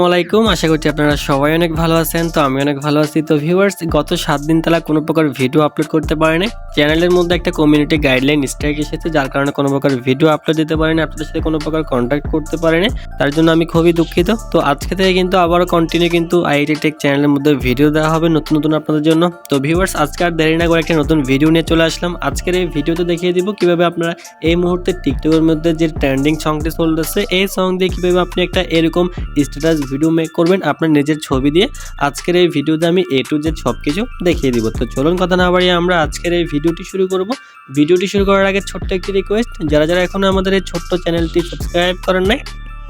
আসসালামাইকুম, আশা করছি আপনারা সবাই অনেক ভালো আছেন। তো আমি অনেক ভালো আছি। তো ভিউয়ার্স, গত 7 দিন তালা কোনো প্রকার ভিডিও আপলোড করতে পারেনি। চ্যানেলের মধ্যে একটা কমিউনিটি গাইডলাইন স্ট্রাইক এসেছে, যার কারণে কোনো প্রকার ভিডিও আপলোড দিতে পারেনি, আপনাদের সাথে কোনো প্রকার কন্ট্যাক্ট করতে পারেনি। তার জন্য আমি খুবই দুঃখিত। তো আজকে থেকে কিন্তু আবারও কন্টিনিউ কিন্তু আইআইটি টেক চ্যানেলের মধ্যে ভিডিও দেওয়া হবে নতুন নতুন আপনাদের জন্য। তো ভিউয়ার্স, আজকে আর দেরি না করে একটা নতুন ভিডিও নিয়ে চলে আসলাম। আজকের এই ভিডিওতে দেখিয়ে দিব কিভাবে আপনারা এই মুহূর্তে টিকটকের মধ্যে যে ট্রেন্ডিং সংটি চলতেছে, এই সং দিয়ে কিভাবে আপনি একটা এরকম স্ট্যাটাস ভিডিও মেক করবেন আপনার নিজের ছবি দিয়ে। আজকের এই ভিডিওতে আমি A to Z সবকিছু দেখিয়ে দিব। তো চলুন কথা না বাড়িয়ে আমরা আজকের এই ভিডিওটি শুরু করব। ভিডিওটি শুরু করার আগে ছোট্ট একটি রিকোয়েস্ট, যারা এখনো আমাদের এই ছোট্ট চ্যানেলটি সাবস্ক্রাইব করেন নাই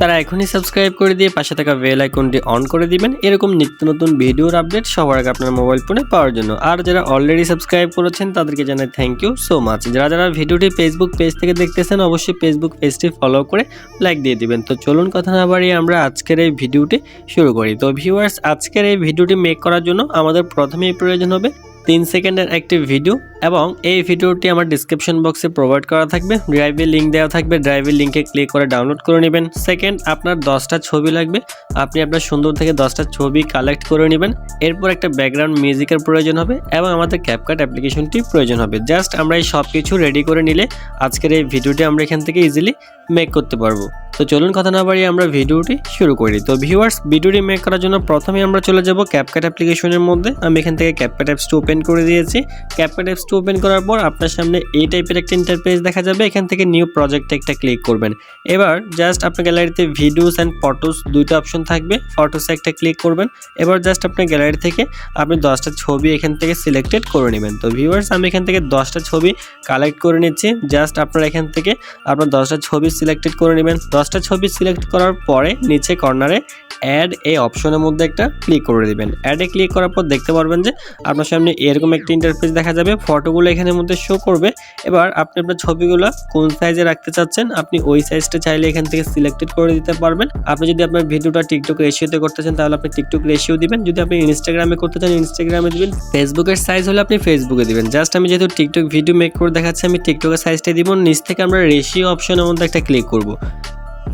তারা এখনই সাবস্ক্রাইব করে দিয়ে পাশে থাকা বেল আইকনটি অন করে দিবেন, এরকম নিত্য নতুন ভিডিওর আপডেট সবার আগে আপনার মোবাইল ফোনে পাওয়ার জন্য। আর যারা অলরেডি সাবস্ক্রাইব করেছেন তাদেরকে জানাই থ্যাংক ইউ সো মাচ। যারা ভিডিওটি ফেসবুক পেজ থেকে দেখতেছেন অবশ্যই ফেসবুক পেজটি ফলো করে লাইক দিয়ে দিবেন। তো চলুন কথা না বাড়িয়ে আমরা আজকের এই ভিডিওটি শুরু করি। তো ভিউয়ার্স, আজকের এই ভিডিওটি মেক করার জন্য আমাদের প্রথমেই প্রয়োজন হবে 3 সেকেন্ডের একটি ভিডিও, এবং এই ভিডিওটি আমার ডিসক্রিপশন বক্সে প্রোভাইড করা থাকবে, ড্রাইভের লিঙ্ক দেওয়া থাকবে, ড্রাইভের লিঙ্কে ক্লিক করে ডাউনলোড করে নেবেন। সেকেন্ড, আপনার 10টা ছবি লাগবে, আপনি আপনার সুন্দর থেকে 10টা ছবি কালেক্ট করে নেবেন। এরপর একটা ব্যাকগ্রাউন্ড মিউজিকের প্রয়োজন হবে এবং আমাদের ক্যাপকাট অ্যাপ্লিকেশনটি প্রয়োজন হবে। জাস্ট আমরা এই সব কিছু রেডি করে নিলে আজকের এই ভিডিওটি আমরা এখান থেকে ইজিলি মেক করতে পারবো। তো চলুন কথা না বাড়িয়ে আমরা ভিডিওটি শুরু করি। তো ভিউয়ার্স, ভিডিওটি মেক করার জন্য প্রথমে আমরা চলে যাব ক্যাপকাট অ্যাপ্লিকেশনের মধ্যে। আমি এখান থেকে ক্যাপকাট অ্যাপসটি ওপেন করে দিয়েছি। ক্যাপকাট অ্যাপসটি ওপেন করার পর আপনার সামনে এই টাইপের একটা ইন্টারফেস দেখা যাবে। এখান থেকে নিউ প্রজেক্টে একটা ক্লিক করবেন। এবার জাস্ট আপনার গ্যালারিতে ভিডিওস অ্যান্ড ফটোস দুইটা অপশন থাকবে, ফটোসে একটা ক্লিক করবেন। এবার জাস্ট আপনার গ্যালারি থেকে আপনি 10টা ছবি এখান থেকে সিলেক্টেড করে নেবেন। তো ভিউয়ার্স, আমি এখান থেকে 10টা ছবি কালেক্ট করে নিচ্ছি। জাস্ট আপনারা এখান থেকে আপনার 10টা ছবি সিলেক্টেড করে নেবেন। 10টা ছবি সিলেক্ট করার পরে নিচে কর্নারে অ্যাড এই অপশনের মধ্যে একটা ক্লিক করে দিবেন। অ্যাডে ক্লিক করার পর দেখতে পারবেন যে আপনার সামনে এরকম একটা ইন্টারফেস দেখা যাবে, ফটোগুলো এখানের মধ্যে শো করবে। এবার আপনি আপনার ছবিগুলো কোন সাইজে রাখতে চাচ্ছেন আপনি ওই সাইজটা চাইলে এখান থেকে সিলেক্টেড করে দিতে পারবেন। আপনি যদি আপনার ভিডিওটা টিকটক রেশিওতে করতে চান তাহলে আপনি টিকটক রেশিও দিবেন, যদি আপনি ইনস্টাগ্রামে করতে চান ইনস্টাগ্রামে দিবেন, ফেসবুকের সাইজ হলে আপনি ফেসবুকে দিবেন। জাস্ট আমি যেহেতু টিকটক ভিডিও মেক করে দেখাচ্ছি আমি টিকটকের সাইজটা দিব। নিচ থেকে আমরা রেশিও অপশনের মধ্যে একটা ক্লিক করব।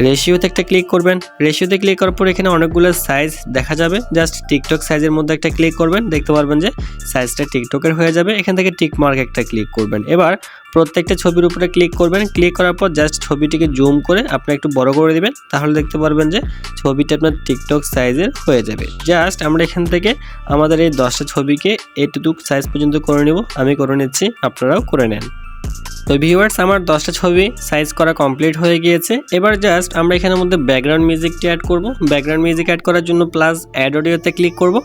রেশিওতে একটা ক্লিক করবেন। রেশিওতে ক্লিক করার পর এখানে অনেকগুলো সাইজ দেখা যাবে, জাস্ট টিকটক সাইজের মধ্যে একটা ক্লিক করবেন। দেখতে পারবেন যে সাইজটা টিকটকের হয়ে যাবে। এখান থেকে টিক মার্ক একটা ক্লিক করবেন। এবার প্রত্যেকটা ছবির উপরে ক্লিক করবেন। ক্লিক করার পর জাস্ট ছবিটিকে জুম করে আপনি একটু বড় করে দিবেন, তাহলে দেখতে পারবেন যে ছবিটা আপনার টিকটক সাইজের হয়ে যাবে। জাস্ট আমরা এখান থেকে আমাদের এই 10টা ছবিকে এটুকু সাইজ পর্যন্ত করে নেব। আমি করে নিচ্ছি, আপনারাও করে নেন। তো ভিউয়ার্স, আমার 10টা ছবি সাইজ করা কমপ্লিট হয়ে গিয়েছে। এবার জাস্ট আমরা এখানের মধ্যে ব্যাকগ্রাউন্ড মিউজিকটি অ্যাড করব। ব্যাকগ্রাউন্ড মিউজিক অ্যাড করার জন্য প্লাস অ্যাড অডিওতে ক্লিক করব।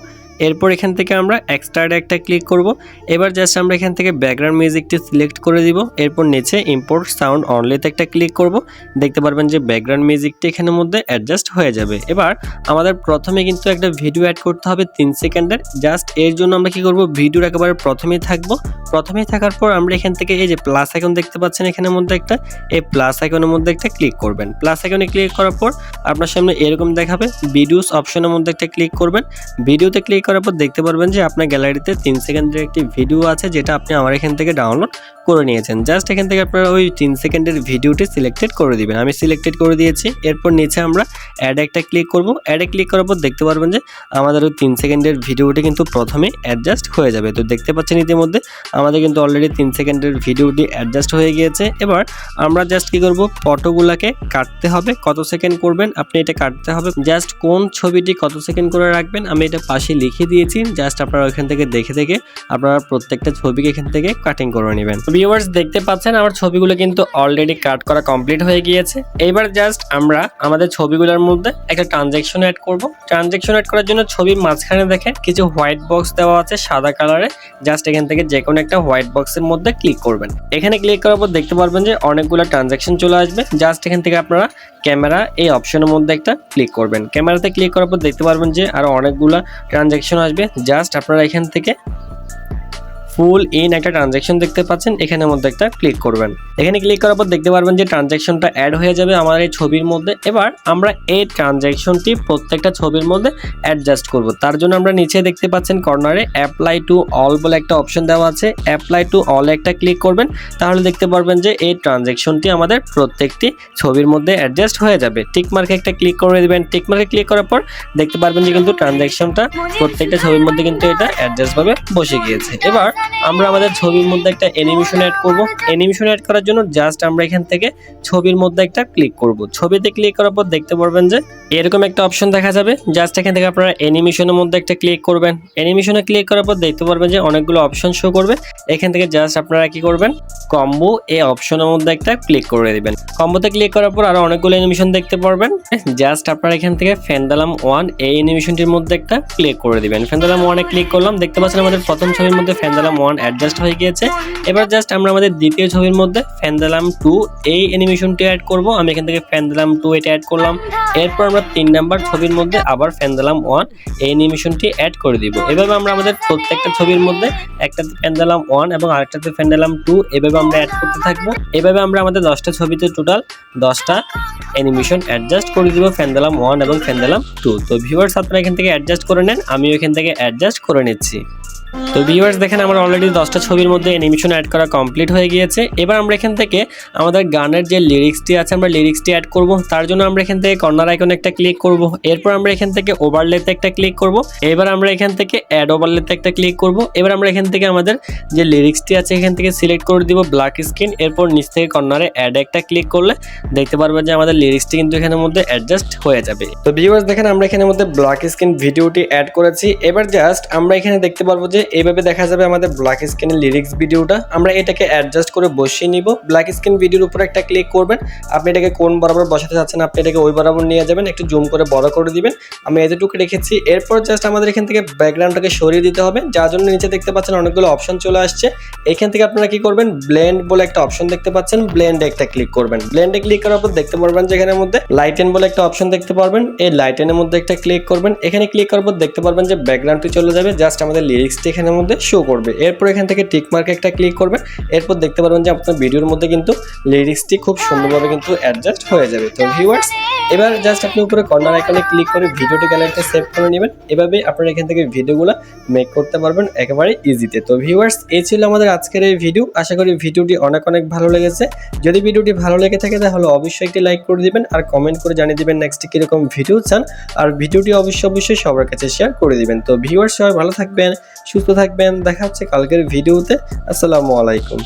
এরপর এখান থেকে আমরা এক্সট্রাডে একটা ক্লিক করব। এবার জাস্ট আমরা এখান থেকে ব্যাকগ্রাউন্ড মিউজিকটি সিলেক্ট করে দিব। এরপর নিচে ইম্পোর্ট সাউন্ড অনলিতে একটা ক্লিক করব। দেখতে পারবেন যে ব্যাকগ্রাউন্ড মিউজিকটি এখানের মধ্যে অ্যাডজাস্ট হয়ে যাবে। এবার আমাদের প্রথমে কিন্তু একটা ভিডিও অ্যাড করতে হবে 3 সেকেন্ডের। জাস্ট এর জন্য আমরা কি করব, ভিডিওর একেবারে প্রথমেই থাকবো। প্রথমেই থাকার পর আমরা এখান থেকে এই যে প্লাস আইকন দেখতে পাচ্ছেন এখানের মধ্যে একটা, এই প্লাস আইকনের মধ্যে একটা ক্লিক করবেন। প্লাস আইকনে ক্লিক করার পর আপনার সামনে এরকম দেখাবে, ভিডিওস অপশনের মধ্যে একটা ক্লিক করবেন। ভিডিওতে ক্লিক করার পর দেখতে পারবেন যে আপনার গ্যালারিতে 3 সেকেন্ডের একটি ভিডিও আছে, যেটা আপনি আমার এখান থেকে ডাউনলোড করে নিয়েছেন। জাস্ট এখান থেকে আপনারা ওই 3 সেকেন্ডের ভিডিওটি সিলেক্টেড করে দিবেন। আমি সিলেক্টেড করে দিয়েছি। এরপর নিচে আমরা অ্যাডে একটা ক্লিক করব। অ্যাডে ক্লিক করার পর দেখতে পারবেন যে আমাদের ওই 3 সেকেন্ডের ভিডিওটি কিন্তু প্রথমে অ্যাডজাস্ট হয়ে যাবে। তো দেখতে পাচ্ছেন ইতিমধ্যে আমাদের কিন্তু অলরেডি 3 সেকেন্ডের ভিডিওটি অ্যাডজাস্ট হয়ে গিয়েছে। এবার আমরা জাস্ট কি করব, ফটোগুলোকে কাটতে হবে। কত সেকেন্ড করবেন আপনি এটা কাটতে হবে, জাস্ট কোন ছবিটি কত সেকেন্ড করে রাখবেন আমি এটা পাশে লিখে দিয়েছি। জাস্ট আপনারা ওখান থেকে দেখে দেখে আপনারা প্রত্যেকটা ছবিকে এখান থেকে কাটিং করে নেবেন। ভিউয়ার্স, দেখতে পাচ্ছেন আমার ছবিগুলো কিন্তু অলরেডি কাট করা কমপ্লিট হয়ে গিয়েছে। এবার জাস্ট আমরা আমাদের ছবিগুলোর মধ্যে একটা ট্রানজ্যাকশন অ্যাড করব। ট্রানজ্যাকশন অ্যাড করার জন্য ছবির মাঝখানে দেখে কিছু হোয়াইট বক্স দেওয়া আছে সাদা কালারে। জাস্ট এখান থেকে যে কোনো একটা হোয়াইট বক্সের মধ্যে ক্লিক করবেন। এখানে ক্লিক করার পর দেখতে পারবেন যে অনেকগুলো ট্রানজ্যাকশন চলে আসবে। জাস্ট এখান থেকে আপনারা ক্যামেরা এই অপশনের মধ্যে একটা ক্লিক করবেন। ক্যামেরাতে ক্লিক করার পর দেখতে পারবেন যে আরো অনেকগুলো ট্রানজ্যাকশন আসবে। জাস্ট আপনারা এখান থেকে ফুল ইন একটা ট্রানজ্যাকশন দেখতে পাচ্ছেন, এখানের মধ্যে একটা ক্লিক করবেন। এখানে ক্লিক করার পর দেখতে পারবেন যে ট্রানজ্যাকশনটা অ্যাড হয়ে যাবে আমার এই ছবির মধ্যে। এবার আমরা এই ট্রানজ্যাকশনটি প্রত্যেকটা ছবির মধ্যে অ্যাডজাস্ট করব। তার জন্য আমরা নিচে দেখতে পাচ্ছেন কর্নারে অ্যাপ্লাই টু অল বলে একটা অপশন দেওয়া আছে, অ্যাপ্লাই টু অল একটা ক্লিক করবেন। তাহলে দেখতে পারবেন যে এই ট্রানজ্যাকশনটি আমাদের প্রত্যেকটি ছবির মধ্যে অ্যাডজাস্ট হয়ে যাবে। টিক মার্কে একটা ক্লিক করে দিবেন। টিক মার্কে ক্লিক করার পর দেখতে পারবেন যে কিন্তু ট্রানজ্যাকশনটা প্রত্যেকটা ছবির মধ্যে কিন্তু এটা অ্যাডজাস্ট ভাবে বসে গিয়েছে। এবার আমরা আমাদের ছবির মধ্যে একটা অ্যানিমেশন অ্যাড করব। অ্যানিমেশন অ্যাড করার জন্য জাস্ট আমরা এখান থেকে ছবির মধ্যে একটা ক্লিক করব। ছবিতে ক্লিক করার পর দেখতে পারবেন যে এরকম একটা অপশন দেখা যাবে। জাস্ট এখান থেকে আপনারা অ্যানিমেশনের মধ্যে একটা ক্লিক করবেন। অ্যানিমেশনে ক্লিক করার পর দেখতে পারবেন যে অনেকগুলো অপশন শো করবে। এখান থেকে জাস্ট আপনারা কি করবেন, কম্বো এই অপশনের মধ্যে একটা ক্লিক করে দিবেন। কম্বোতে ক্লিক করার পর আরো অনেকগুলো অ্যানিমেশন দেখতে পারবেন। জাস্ট আপনারা এখান থেকে ফ্যান্ডালাম 1 এই অ্যানিমেশনটির মধ্যে একটা ক্লিক করে দিবেন। ফ্যান্ডালাম 1 এ ক্লিক করলাম, দেখতে পাচ্ছেন আমাদের প্রথম ছবির মধ্যে ফ্যান্ডালাম 1 অ্যাডজাস্ট হয়ে গিয়েছে। এবার জাস্ট আমরা আমাদের দ্বিতীয় ছবির মধ্যে ফ্যান্ডালাম 2 এই অ্যানিমেশনটি অ্যাড করব। আমি এখান থেকে ফ্যান্ডালাম 2 এটা অ্যাড করলাম। এরপর আমরা 3 নাম্বার ছবির মধ্যে আবার ফ্যান্ডালাম 1 এই অ্যানিমেশনটি অ্যাড করে দিব। এভাবে আমরা আমাদের প্রত্যেকটা ছবির মধ্যে একটাতে ফ্যান্ডালাম 1 এবং আরেকটাতে ফ্যান্ডালাম 2 এভাবে আমরা অ্যাড করতে থাকবো। এভাবে আমরা আমাদের 10টা ছবিতে টোটাল 10টা অ্যানিমেশন অ্যাডজাস্ট করে দিব ফ্যান্ডালাম 1 এবং ফ্যান্ডালাম 2। তো ভিউয়ার্স আপনারা এখান থেকে অ্যাডজাস্ট করে নেন, আমিও এখান থেকে অ্যাডজাস্ট করে নিচ্ছি। তো ভিউয়ার্স দেখেন আমার অলরেডি 10টা ছবির মধ্যে অ্যানিমেশন অ্যাড করা কমপ্লিট হয়ে গিয়েছে। এবার আমরা এখান থেকে আমাদের গানের যে লিরিক্সটি আছে আমরা লিরিক্সটি অ্যাড করব। তার জন্য আমরা এখান থেকে কর্নার আইকনে একটা ক্লিক করব। এরপর আমরা এখান থেকে ওভারলেতে একটা ক্লিক করব। এবার আমরা এখান থেকে অ্যাড ওভারলেতে একটা ক্লিক করব। এবার আমরা এখান থেকে আমাদের যে লিরিক্সটি আছে এখান থেকে সিলেক্ট করে দিব ব্ল্যাক স্ক্রিন। এরপর নিচ থেকে কর্নারে অ্যাড একটা ক্লিক করলে দেখতে পারবেন যে আমাদের লিরিক্সটি কিন্তু এখানের মধ্যে অ্যাডজাস্ট হয়ে যাবে। তো ভিউয়ার্স দেখেন আমরা এখানের মধ্যে ব্ল্যাক স্ক্রিন ভিডিওটি অ্যাড করেছি। এবার জাস্ট আমরা এখানে দেখতে পারবো যে এইভাবে দেখা যাবে আমাদের ব্ল্যাক স্ক্রিনের লিরিক্স ভিডিওটা। আমরা এটাকে অ্যাডজাস্ট করে বসিয়ে নিব। ব্ল্যাক স্ক্রিন ভিডিওর উপর একটা ক্লিক করবেন। আপনি এটাকে কোন বরাবর বসাতে চাচ্ছেন আপনি এটাকে ওই বরাবর নিয়ে যাবেন, একটু জুম করে বড় করে দিবেন। আমি এতটুকু রেখেছি। এরপর জাস্ট আমাদের এখান থেকে ব্যাকগ্রাউন্ডটাকে সরিয়ে দিতে হবে, যার জন্য নিচে দেখতে পাচ্ছেন অনেকগুলো অপশন চলে আসছে। এখান থেকে আপনারা কি করবেন, ব্লেন্ড বলে একটা অপশন দেখতে পাচ্ছেন, ব্লেন্ডে একটা ক্লিক করবেন। ব্লেন্ডে ক্লিক করার পর দেখতে পারবেন যে এখানের মধ্যে লাইটেন বলে একটা অপশন দেখতে পারবেন। এই লাইটেনের মধ্যে একটা ক্লিক করবেন। এখানে ক্লিক করার পর দেখতে পারবেন যে ব্যাকগ্রাউন্ডটি চলে যাবে, জাস্ট আমাদের লিরিক্সটি এখানের মধ্যে শো করবে। এরপর এখান থেকে টিক মার্কে একটা ক্লিক করবেন। এরপর দেখতে পারবেন যে আপনার ভিডিওর মধ্যে কিন্তু লিরিক্সটি খুব সুন্দরভাবে কিন্তু অ্যাডজাস্ট হয়ে যাবে। তো ভিউয়ার্স এবার জাস্ট আপনি উপরে কর্নার আইকনে ক্লিক করে ভিডিওটি গ্যালারিতে সেভ করে নেবেন। এভাবে আপনারা এখান থেকে ভিডিওগুলো মেক করতে পারবেন একেবারে ইজিতে। তো ভিউয়ার্স এই ছিল আমাদের আজকের এই ভিডিও। আশা করি ভিডিওটি অনেক ভালো লেগেছে। যদি ভিডিওটি ভালো লেগে থাকে তাহলে অবশ্যই একটি লাইক করে দিবেন আর কমেন্ট করে জানিয়ে দিবেন নেক্সট কিরকম ভিডিও চান। আর ভিডিওটি অবশ্যই সবার কাছে শেয়ার করে দিবেন। তো ভিউয়ার্স সবাই ভালো থাকবেন, সুস্থ থাকবেন। দেখা হচ্ছে কালকের ভিডিওতে। আসসালামু আলাইকুম।